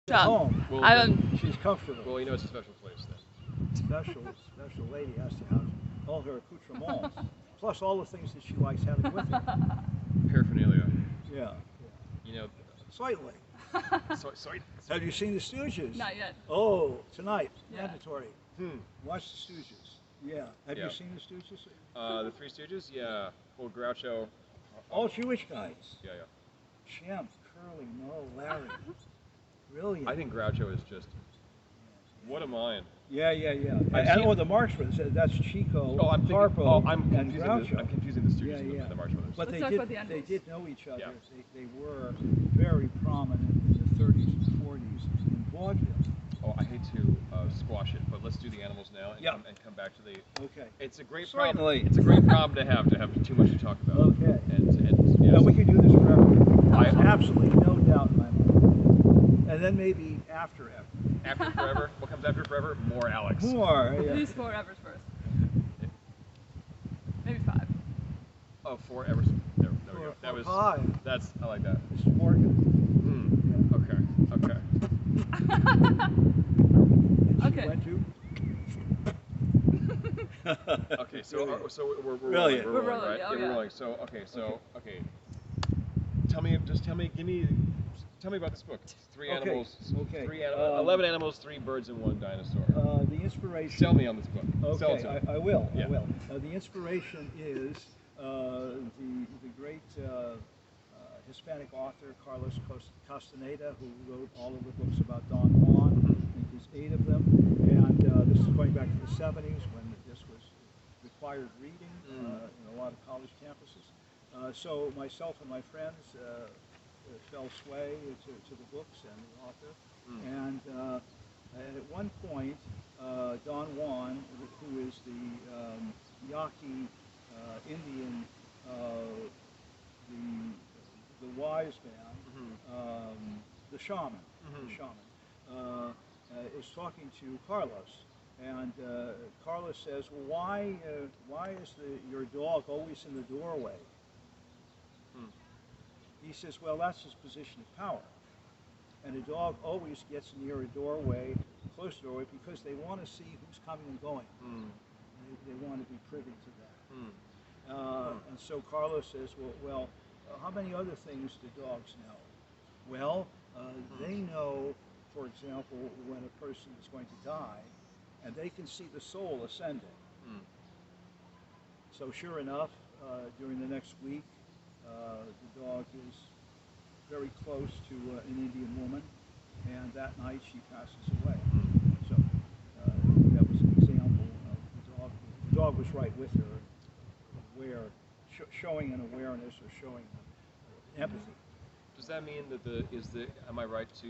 At home. Well, She's comfortable. Well, you know it's a special place then. Special lady has to have all her accoutrements, plus all the things that she likes having with her. Paraphernalia. Yeah. You know. Slightly. Sorry. Have you seen the Stooges? Not yet. Oh, tonight. Yeah. Mandatory. Watch the Stooges. Yeah. Have you seen the Stooges? The Three Stooges? Yeah. Well, Groucho. All Jewish guys. Yeah. Champ, Curly, Moe, Larry. Brilliant. I think Groucho is just. What a mind. Yeah. And the Marx Brothers, that's Chico, Harpo, and Groucho. I'm confusing the Stooges and the Marx Brothers. But they did know each other. Yeah. They were very prominent in the 30s and 40s in vaudeville. Oh, I hate to squash it, but let's do the animals now and come back to the. Okay. It's a great Certainly. problem. It's a great problem to have too much to talk about. Okay. And yes. No, we can do this forever. I have absolutely no doubt in my mind. And then maybe after ever. After forever? What comes after forever? More Alex. More. Yeah. These 4 evers first. Maybe 5. Oh, 4 evers. There we go. That was 5. That's I like that. Mr. Morgan. Okay. Okay. Went to? Okay, so we're rolling. Brilliant. We're rolling, right? Yeah, we're rolling. So okay. Tell me about this book. 3 animals. Okay. 11 animals, 3 birds, and 1 dinosaur. The inspiration. Sell me on this book. Okay, Sell it to me. I will. Yeah. I will. The inspiration is the great Hispanic author Carlos Castaneda, who wrote all of the books about Don Juan. I think there's 8 of them, and this is going back to the 70s when this was required reading in a lot of college campuses. So myself and my friends fell sway to the books and the author, and at one point, Don Juan, who is the Yaqui Indian, the wise man, the shaman, is talking to Carlos, and Carlos says, "Well, why is your dog always in the doorway?" He says, "Well, that's his position of power, and a dog always gets near a doorway, close to a doorway, because they want to see who's coming and going. They want to be privy to that." And so Carlos says, well, how many other things do dogs know? Well, they know, for example, when a person is going to die, and they can see the soul ascending. So sure enough, during the next week, the dog is very close to an Indian woman, and that night she passes away. So that was an example of the dog. The dog was right with her, showing an awareness or showing empathy. Does that mean that am I right to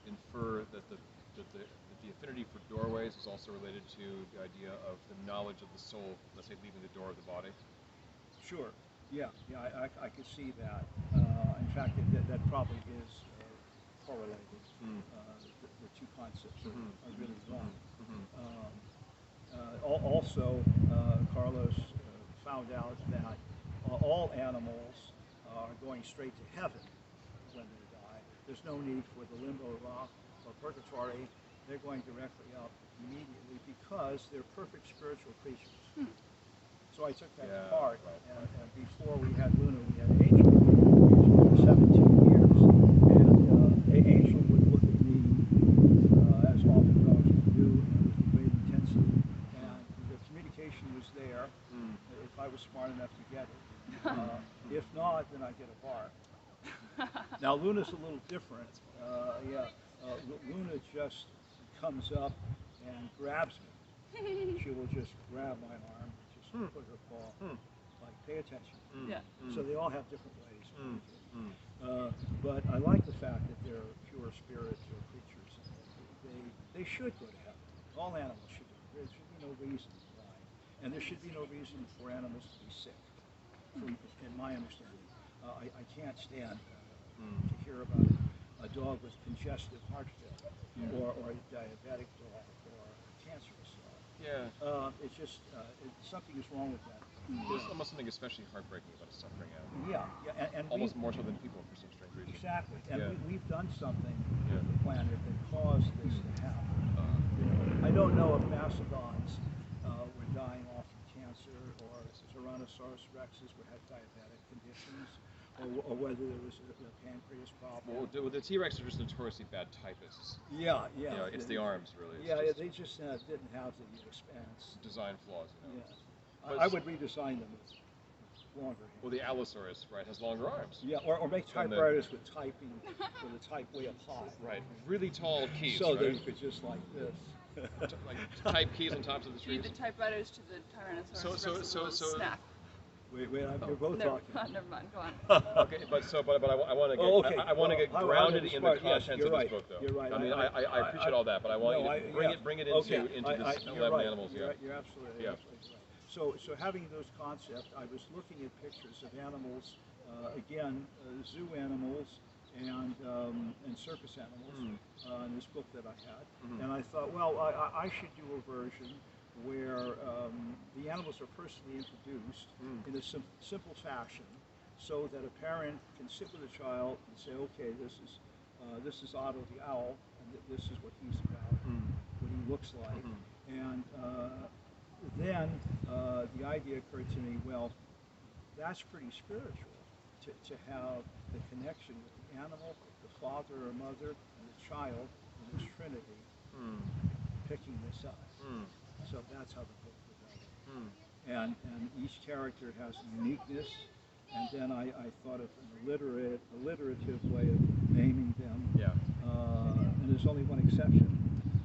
infer that the affinity for doorways is also related to the idea of the knowledge of the soul, let's say, leaving the door of the body? Sure. Yeah, I could see that. In fact, that probably is correlated. The 2 concepts are really wrong. Also, Carlos found out that all animals are going straight to heaven when they die. There's no need for the limbo rock or purgatory. They're going directly up immediately because they're perfect spiritual creatures. So I took that apart, and before we had Luna, we had Angel for 17 years, and Angel would look at me as often dogs would do, and with great intensity, and the communication was there if I was smart enough to get it. If not, then I get a bark. Now Luna's a little different. Luna just comes up and grabs me. She will just grab my arm. Put her paw, like, pay attention. So they all have different ways. But I like the fact that they're pure spiritual creatures. They should go to heaven. All animals should go. There should be no reason why. And there should be no reason for animals to be sick, in my understanding. I can't stand to hear about a dog with congestive heart failure, or a diabetic dog, or a cancerous dog. It's just something is wrong with that. There's almost something especially heartbreaking about a suffering animal. And almost more so than people for some strange reason. Exactly. And we've done something with the planet that don't know if mastodons were dying off from cancer, or Tyrannosaurus rexes would have diabetic conditions, or whether there was a pancreas problem. Well, the T-Rex are just notoriously bad typists. Yeah. You know, it's the arms, really. It's Yeah, just they just didn't have the expanse. design flaws, you know. Yeah. I would redesign them with longer hands. Well, the Allosaurus, right, has longer arms. Yeah, or make typewriters with typing, with a type way up high. Right, really tall keys, so right? that you could just like this. Like type keys on tops of the trees. Feed the typewriters to the Tyrannosaurus Rex so snack. Wait, you're both Never, talking. never mind, go on. Okay, but I want to get I want to get grounded in the contents of this book, though. You're right. I mean, I appreciate all that, but I want you to bring it into this 11 animals. You're absolutely right. So having those concepts, I was looking at pictures of animals, again, zoo animals and circus animals in this book that I had, and I thought, well, I should do a version where the animals are personally introduced in a simple fashion, so that a parent can sit with a child and say, okay, this is Otto the owl, and this is what he's about, what he looks like, and then the idea occurred to me, well, that's pretty spiritual, to have the connection with the animal, the father or mother, and the child in this trinity picking this up. So that's how the book developed. And each character has a uniqueness, and then I thought of an alliterative way of naming them. Yeah. And there's only one exception.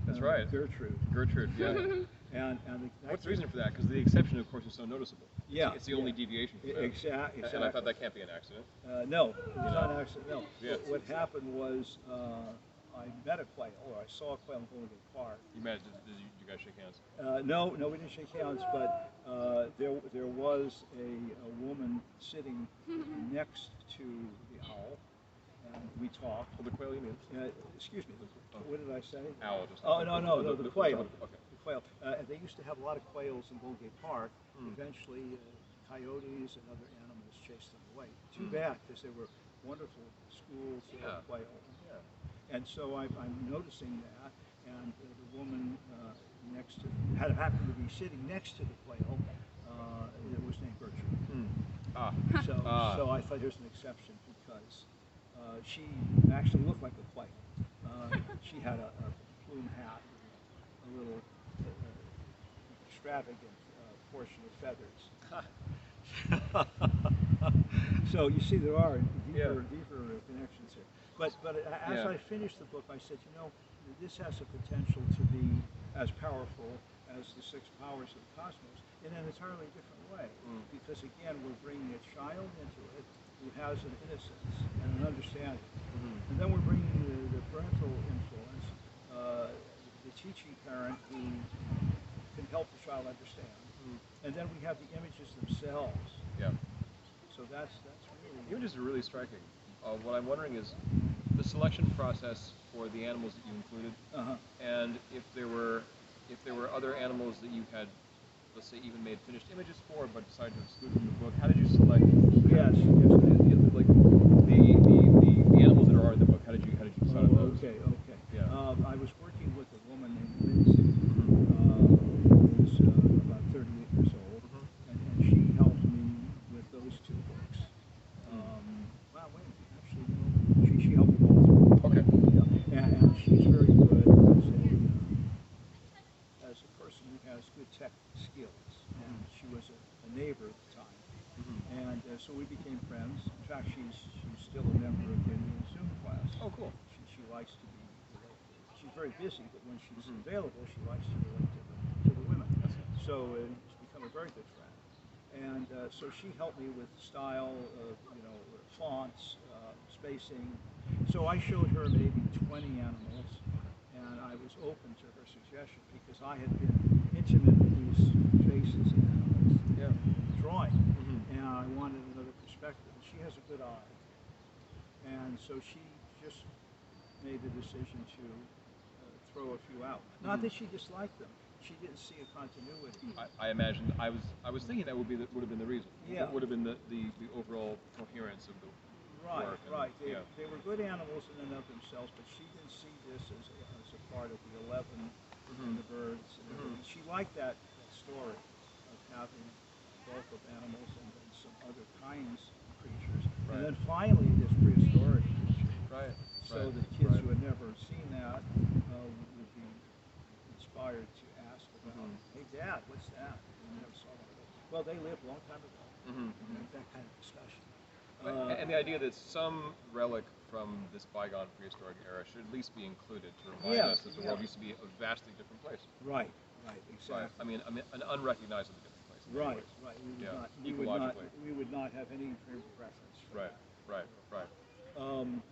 That's right. Gertrude. Gertrude, yeah. and what's the reason for that? Because the exception, of course, is so noticeable. Yeah. It's the only deviation from that. Exactly. And I thought that can't be an accident. No, it's not an accident. No. Yeah. What happened was I met a quail, or I saw a quail in Aquatic Park. You met? Did you guys shake hands? No, we didn't shake hands, but there was a woman sitting next to the owl, and we talked. Well, the quail, you mean? Excuse me, what did I say? Owl. Just No, the quail. Okay. The quail. They used to have a lot of quails in Golgate Park. Eventually, coyotes and other animals chased them away. Too bad, because they were wonderful schools of quail. Yeah. And so I'm noticing that, and the woman next to happened to be sitting next to the quail. It was named Gertrude. So I thought here's an exception, because she actually looked like a quail. She had a plume hat, a little extravagant portion of feathers. So you see, there are deeper connections here. But as I finished the book, I said, this has the potential to be as powerful as the 6 powers of the cosmos in an entirely different way. Because again, we're bringing a child into it who has an innocence and an understanding. And then we're bringing the parental influence, the teaching parent who can help the child understand. And then we have the images themselves. Yeah. So that's really... The images are really striking. What I'm wondering is the selection process for the animals that you included, and if there were other animals that you had, let's say, even made finished images for, but decided to exclude from the book. How did you select? Yes. Like the animals that are in the book. How did you decide on those? Okay. Yeah. I was working with a woman named Lindsay, who was about 38 years old, and she helped me with those 2 books. Actually, she helped me all through. Okay. Yeah. And she's very good as a person who has good tech skills. And she was a neighbor at the time. And so we became friends. In fact, she's still a member of the Zoom class. Oh, cool. She likes to be related. She's very busy, but when she's available, she likes to relate to the women. So she's become a very good friend. And so she helped me with style, fonts, spacing. So I showed her maybe 20 animals, and I was open to her suggestion because I had been intimate with these faces and animals drawing, and I wanted another perspective. And she has a good eye, and so she just made the decision to throw a few out. Not that she disliked them. She didn't see a continuity. I imagine I was thinking that would have been the reason. Yeah. Would have been the overall coherence of the work. Right. They were good animals in and of themselves, but she didn't see this as a part of the 11 and the birds like that story of having both of animals and then some other kinds of creatures. And then finally this prehistoric creature. So the kids who had never seen that would be inspired to ask about, hey Dad, what's that? We never saw that. Well, they lived a long time ago. That kind of discussion. And the idea that some relic from this bygone prehistoric era should at least be included to remind us that the world used to be a vastly different place. Right, exactly. I mean, an unrecognizably different place. Right. Ecologically. We would not have any frame of reference. Right.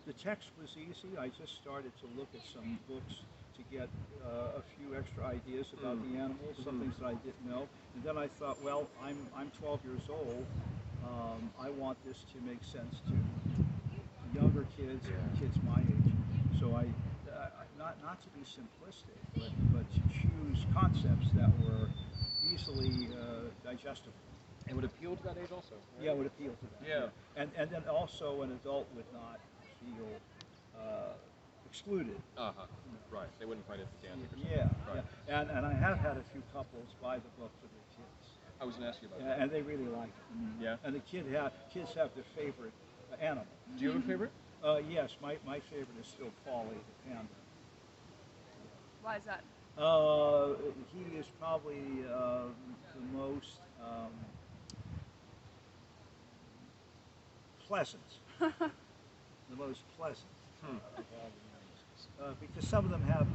The text was easy. I just started to look at some books to get a few extra ideas about the animals, some things that I didn't know. And then I thought, well, I'm 12 years old. I want this to make sense to younger kids and kids my age. So I not to be simplistic, but to choose concepts that were easily digestible. And would appeal to that age also? Right? Yeah, it would appeal to that. Yeah. And then also an adult would not feel excluded. Right. They wouldn't find it pedantic or something. Yeah. And I have had a few couples buy the book for their kids. I was going to ask you about that. And they really like it. Yeah. And the kids have their favorite animal. Do you have a favorite? Yes, my favorite is still Polly the panda. Why is that? He is probably the most pleasant. The most pleasant of all the animals. Because some of them have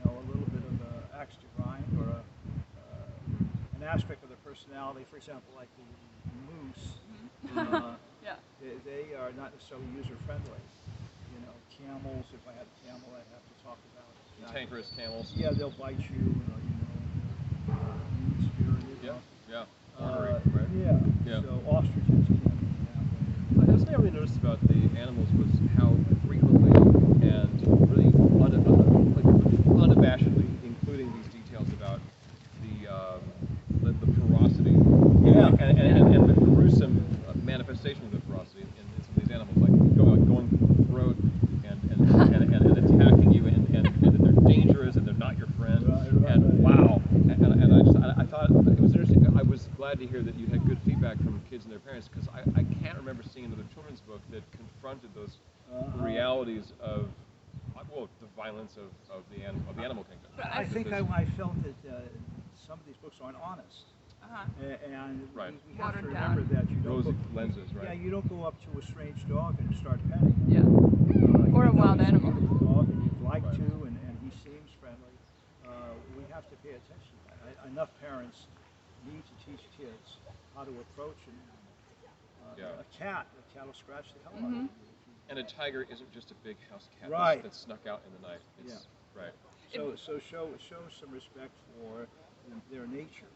a little bit of an axe to grind or an aspect of their personality. For example, like the moose. They are not necessarily user-friendly. Camels, if I had a camel, I'd have to talk about it. Cantankerous camels. Yeah, they'll bite you, mean-spirited. So ostriches can be that way. The other thing I really noticed about the animals was how frequently and really unabashedly including these details about the ferocity and the gruesome manifestation of the ferocity in some of these animals, like going for the throat and attacking you, and they're dangerous and they're not your friend. Wow! And I thought it was interesting. I was glad to hear that you had good feedback from kids and their parents, because I can't remember seeing another children's book that confronted those realities of the violence of the animal kingdom. But I think I felt that some of these books aren't honest. And we have to remember that you don't lenses, right? Yeah, you don't go up to a strange dog and start petting him. Yeah. Or a wild animal. Dog and you'd like to, and he seems friendly. We have to pay attention to that. Enough parents need to teach kids how to approach a cat. A cat will scratch the hell out of you. And a tiger isn't just a big house cat that snuck out in the night. It's, So show some respect for their nature,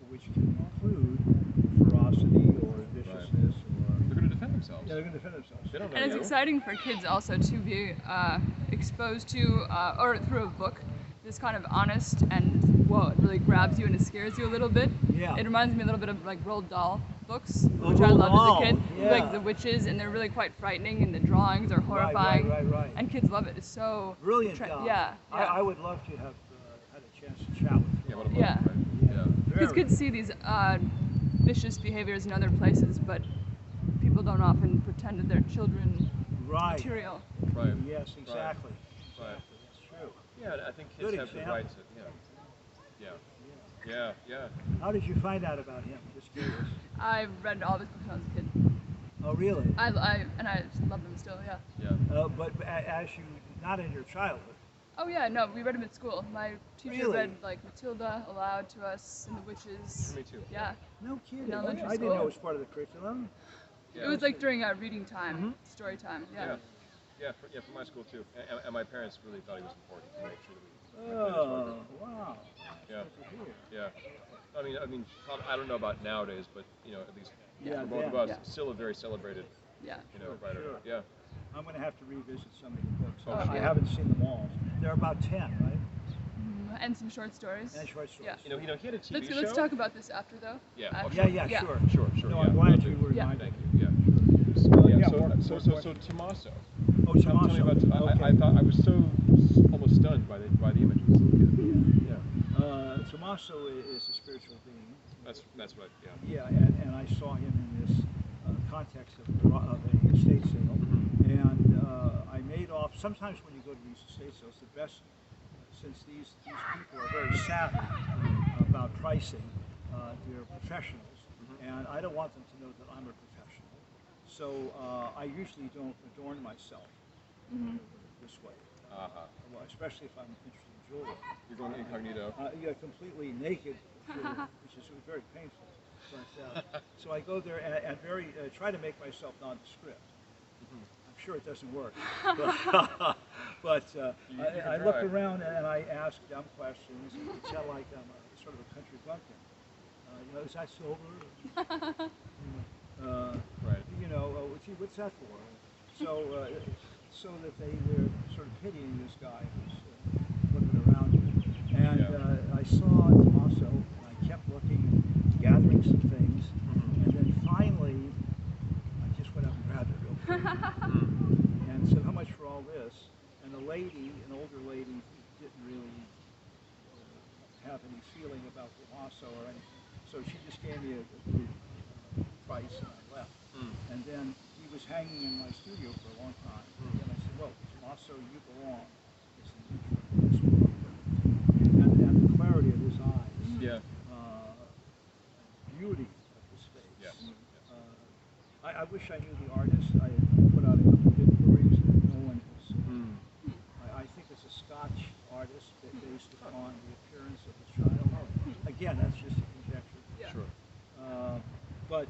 which can include ferocity or viciousness. They're going to defend themselves. Yeah, they're going to defend themselves. They don't know and it's exciting for kids also to be exposed to, or through a book, this kind of honest and, it really grabs you and it scares you a little bit. Yeah. It reminds me a little bit of like Roald Dahl books, which I loved as a kid. Like the witches, and they're really quite frightening, and the drawings are horrifying. Right. And kids love it. It's so brilliant. I would love to have had a chance to chat with you. Because kids see these vicious behaviors in other places, but people don't often pretend that they're children material. Right. Yes, exactly. That's true. Yeah, I think kids have the right to. Yeah. How did you find out about him? Just curious. I read all of his books when I was a kid. Oh, really? I love them still. Yeah. But as you, not in your childhood. Oh yeah, no, we read them at school. My teacher read like Matilda aloud to us and the witches. Me too. Yeah. No kidding. I didn't know it was part of the curriculum. It was like during reading time, story time. Yeah, for my school too. And my parents really thought he was important to make sure that we. Wow. Yeah. I mean, I don't know about nowadays, but at least for both of us, still a very celebrated. Writer. Sure. Yeah. I'm going to have to revisit some of the books. I haven't seen them all. There are about 10, right? And some short stories. And short stories. Yeah. He had a TV show. Let's talk about this after, though. Sure. No, I'm glad you were reminded. Thank you. So Tommaso. Oh, Tommaso. Tell me about. I thought I was so almost stunned by the images. Tommaso is a spiritual being. That's what. Yeah. Yeah, and I saw him in this context of a estate sale, and I made off. Sometimes when you go to these estate sales, the best, since these people are very savvy about pricing, they're professionals, and I don't want them to know that I'm a professional. So I usually don't adorn myself this way, well, especially if I'm interested in jewelry. You're going incognito. Yeah, completely naked, which is very painful. But so I go there and very try to make myself nondescript. I'm sure it doesn't work, but I look around and I ask dumb questions. And you tell like I'm sort of a country bumpkin. You know, is that silver? Right. You know, gee, what's that for? So that they're sort of pitying this guy who's looking around him. And I saw Tommaso, and I kept looking, gathering some things, and then finally, I just went up and grabbed it real quick and said, "How much for all this?" And the lady, an older lady, didn't really have any feeling about Tommaso or anything, so she just gave me a good price, and I left. And then he was hanging in my studio for a long time, and I said, "Well, Tommaso, you belong." And the clarity of his eyes, beauty of his face. Yes. I wish I knew the artist. I put out a couple of inquiries that no one has seen. I think it's a Scotch artist based upon the appearance of the child. Again, that's just a conjecture. Yeah. Sure. But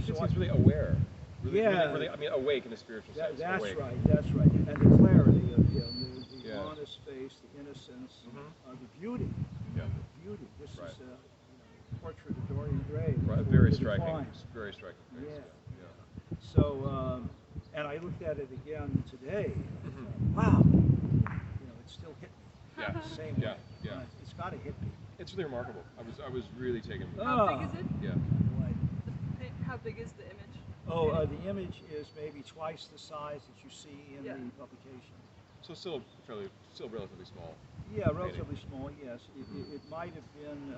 So he's really aware. Really, I mean, awake in a spiritual sense. That's awake. right. That's right. And the clarity of him, the honest face, the innocence, the beauty. Yeah. The beauty. This is a portrait of Dorian Gray. Right. Very striking. Very striking face. Yeah. So, and I looked at it again today. And I thought, wow. You know, it still hit me. Yeah. Same way. Yeah. It's got to hit me. It's really remarkable. I was really taken. How big is it? Yeah. How big is the image? Oh, the image is maybe twice the size that you see in the publication. So still relatively small. Yeah, relatively small. Yes, it might have been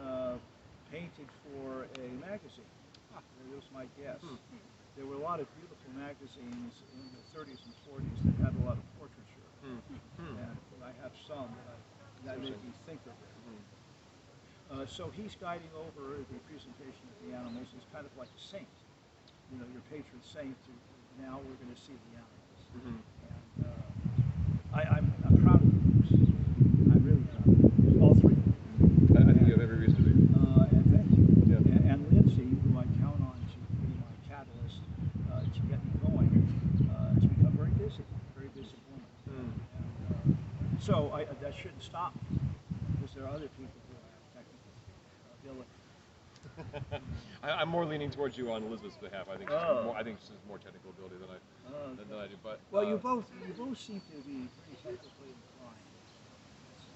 painted for a magazine. That was my guess. There were a lot of beautiful magazines in the 30s and 40s that had a lot of portraiture, and I have some that made me think of it. So he's guiding over the presentation of the animals. He's kind of like a saint. You know, your patron saint. Now we're going to see the animals. And I'm proud of them. I'm really proud of them. All three. I think you have every reason to be. And thank you. Yeah. And Lindsay, who I count on to be my catalyst to get me going, has become very busy woman. And, so that shouldn't stop me, because there are other people who have technical ability. I'm more leaning towards you on Elizabeth's behalf. I think she's more technical ability than I do. But well, you both seem to be pretty technically inclined.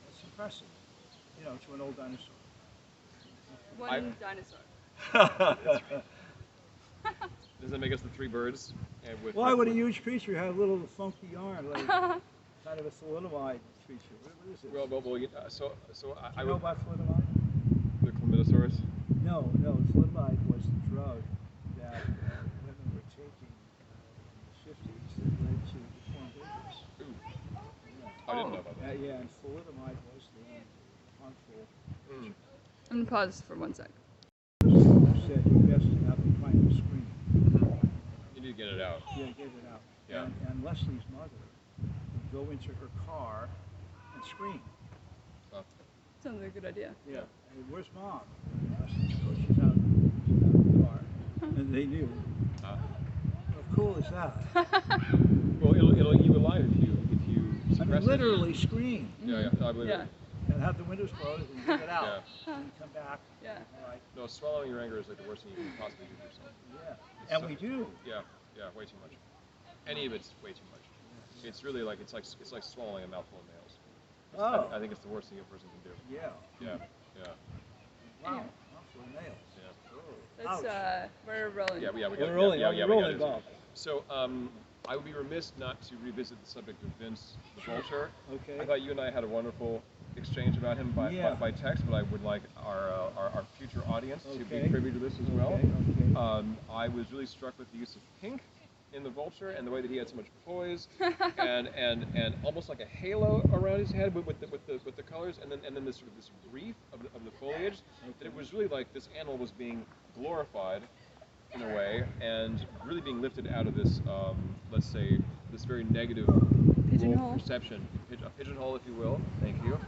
It's impressive, you know, to an old dinosaur. One dinosaur. That's right. Does that make us the three birds? Why would a huge creature have a little funky arm, like kind of a thalidomide creature? What is it? Well, I know about thalidomide. The Chlamydosaurus? No, thalidomide was the drug that women were taking in the 50s that led to deformed babies. I didn't know about that. Yeah, and thalidomide was the harmful agent. I'm going to pause for 1 sec. Said you best have a private screen. You need to get it out. Yeah, get it out. Yeah. And Leslie's mother would go into her car and scream. Sounds like a good idea. Yeah. Hey, where's Mom? So she's out of the car. And they knew. How cool is that? Well, it'll eat you alive if you suppress literally scream. Yeah, I believe it. And have the windows closed and get it out. And you come back. Yeah. All right. No, swallowing your anger is like the worst thing you can possibly do for yourself. Yeah. And we do. Yeah, way too much. Any of it's way too much. It's really like it's like swallowing a mouthful of nails. I think it's the worst thing a person can do. Yeah. Wow. Mouthful of nails. Yeah. Let's, we're rolling. Yeah, we're rolling. We're rolling, Bob. So, I would be remiss not to revisit the subject of Vince the Vulture. Okay. I thought you and I had a wonderful exchange about him by text, but I would like our future audience to be privy to this as well. I was really struck with the use of pink in the vulture and the way that he had so much poise and almost like a halo around his head with the colors, and then this sort of this wreath of the foliage. That it was really like this animal was being glorified in a way and really being lifted out of this let's say this very negative perception, a pigeonhole, if you will. Thank you.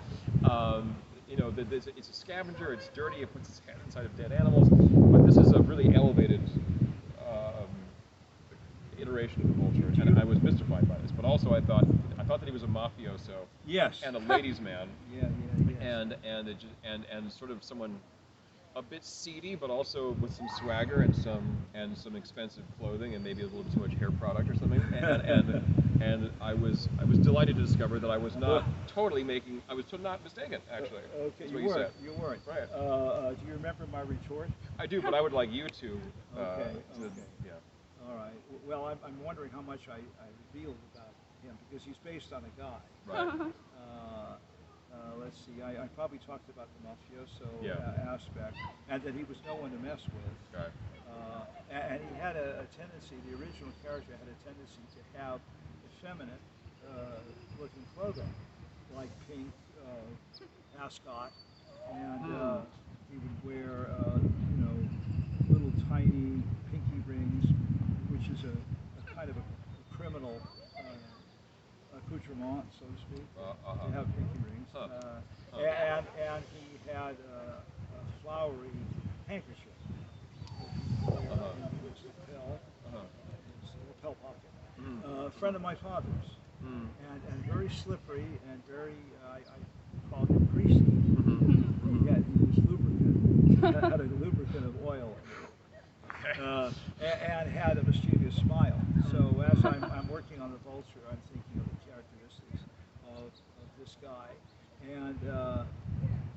You know, it's a scavenger. It's dirty. It puts its head inside of dead animals. But this is a really elevated iteration of the vulture, and I was mystified by this. But also, I thought that he was a mafioso. Yes. And a ladies' man. Yeah. And sort of someone a bit seedy, but also with some swagger and some expensive clothing and maybe a little too much hair product or something. And I was delighted to discover that I was not not mistaken, actually. Okay, you weren't. You weren't. Right. Do you remember my retort? I do, but I would like you to. Okay. Yeah. All right. Well, I'm wondering how much I revealed about him because he's based on a guy. Right. Let's see, I probably talked about the mafioso aspect, and that he was no one to mess with. Okay. And he had a tendency, the original character had a tendency to have effeminate looking clothing, like pink ascot, and he would wear, little tiny pinky rings, which is a kind of a criminal accoutrement, so to speak, to have pinky rings. And he had a flowery handkerchief. His lapel pocket. A friend of my father's. And very slippery and very, I call him greasy. He was lubricant. Had a lubricant of oil in it. And had a mischievous smile. So as I'm working on the vulture, I'm thinking of the characteristics of this guy. And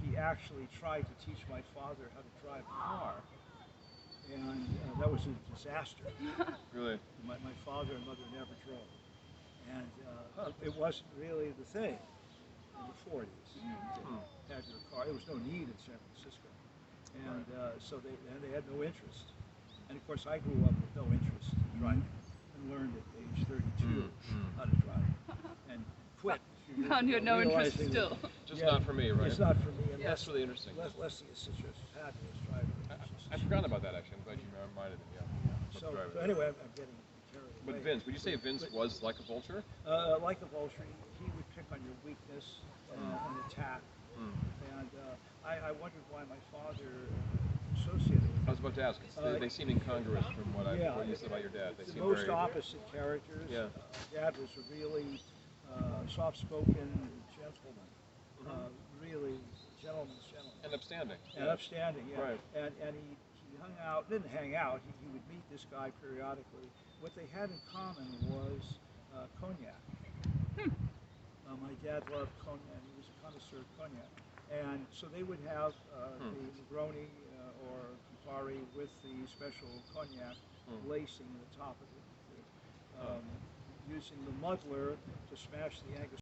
he actually tried to teach my father how to drive a car. And that was a disaster. Really? My father and mother never drove. And it wasn't really the thing in the 40s to have your car. There was no need in San Francisco. And so they had no interest. And of course I grew up with no interest in driving and learned at age 32 how to drive. And quit. Found you had no interest still. Just not for me, right? It's not for me. Yeah, that's really interesting. Leslie is such a fabulous driver. I forgot about that, actually. I'm glad you reminded me. Yeah. So anyway, I'm getting carried away. But Vince, would you say Vince was like a vulture? Like a vulture, he would pick on your weakness and attack. And I wondered why my father associated with him. I was about to ask. They seem incongruous from what you said about your dad. They seem most opposite characters. Yeah. Dad was a really soft-spoken gentleman, really gentleman. And upstanding. And upstanding, yeah. Right. And he hung out, didn't hang out, he would meet this guy periodically. What they had in common was cognac. My dad loved cognac, he was a connoisseur of cognac. And so they would have the Negroni or Campari with the special cognac lacing the top of it, using the muddler to smash the Angus